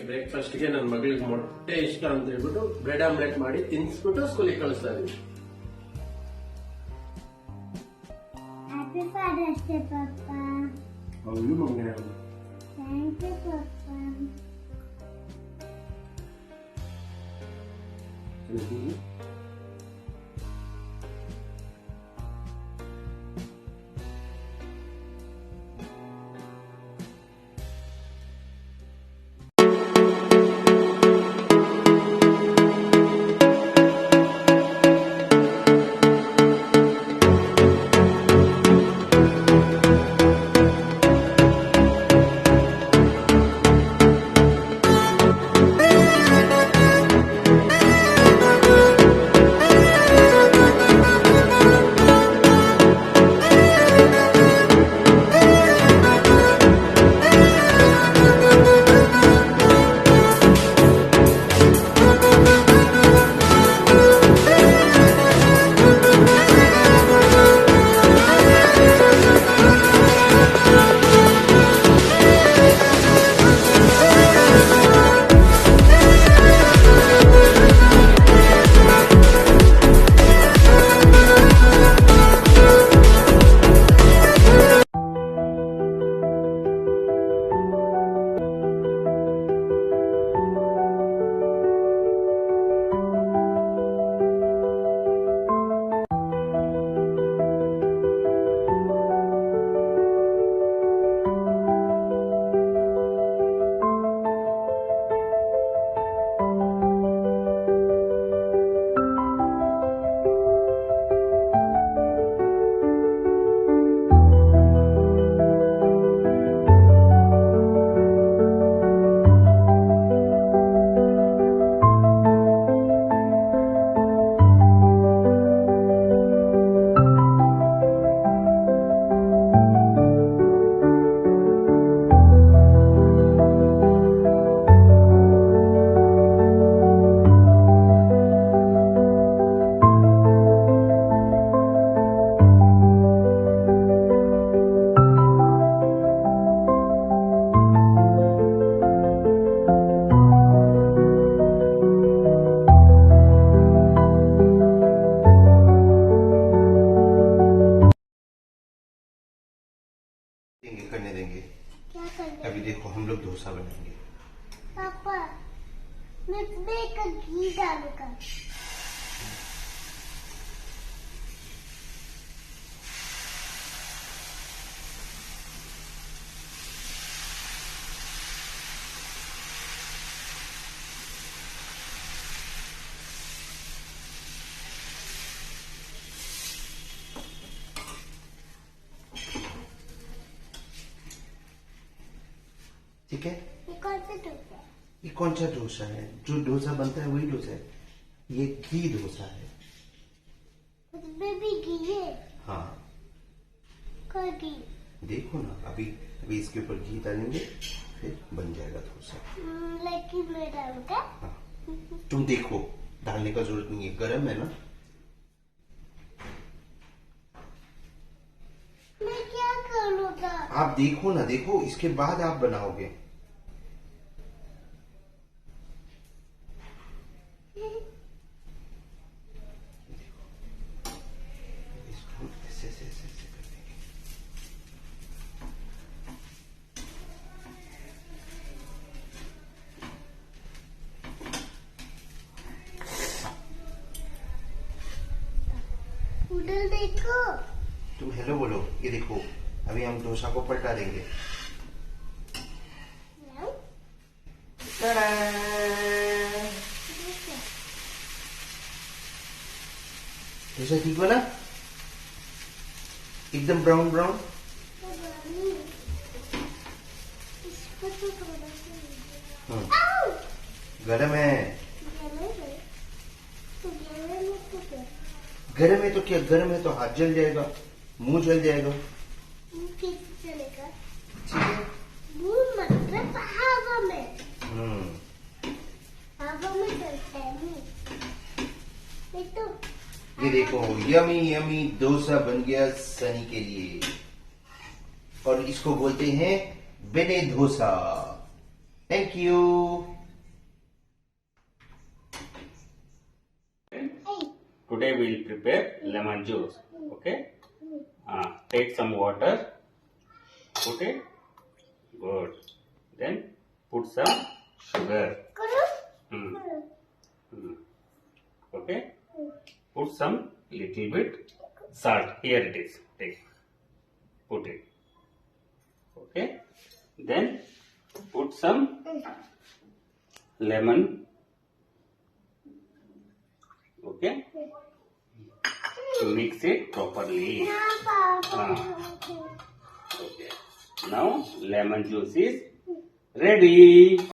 ಬ್ರೇಕ್ಫಾಸ್ಟ್ಗೆ ನನ್ನ ಮಗಳಿಗೆ ಮೊಟ್ಟೆ ಇಷ್ಟ ಅಂತ ಹೇಳ್ಬಿಟ್ಟು ಬ್ರೆಡ್ ಆಮ್ಲೆಟ್ ಮಾಡಿ ತಿನ್ಸ್ಬಿಟ್ಟು ಸ್ಕೂಲಿಗೆ ಕಳಿಸ್ತಾ ಇದೀನಿ. Happy Father's Day, Papa. ಹೌದು ಮಗನೇ. Thank you, Papa. करने देंगे। क्या करना? अभी देखो हम लोग डोसा बनाएंगे। पापा, मैं का घी डालूंगा। ठीक है, ये कौन सा डोसा है? ये कौन सा डोसा है? जो डोसा बनता है वही डोसा है। ये घी डोसा है। उसमें भी घी है? हाँ, कौन घी? देखो ना, अभी अभी इसके ऊपर घी डालेंगे फिर बन जाएगा डोसा। लेकिन मैं डालूंगा। हाँ, तुम देखो, डालने का जरूरत नहीं है, गर्म है ना। मैं क्या करूँगा? आप देखो ना, देखो इसके बाद आप बनाओगे। इसको ऐसे ऐसे ऐसे ऐसे कर देंगे। उधर देखो। तुम हेलो बोलो। ये देखो, अभी हम डोसा को पलटा देंगे। डोसा ठीक हो ना, एकदम ब्राउन ब्राउन। इसको तो थोड़ा सा गरम है। गरम है तो क्या, गरम है तो हाथ जल जाएगा, मुंह जल जाएगा। कैसे चलेगा? ठीक है। मुंह मतलब हवा में। हम्म, हवा में चलता है नहीं। ये तो ये देखो, यमी यमी डोसा बन गया सनी के लिए, और इसको बोलते हैं बेने dosa. Thank you. Today we will prepare lemon juice. Okay. Take some water. Put it. Good. Then put some sugar. Hmm. Okay. Put some little bit salt. Here it is. Take. Put it. Okay. Then put some lemon. Okay. Mix it properly. Okay. Now lemon juice is ready.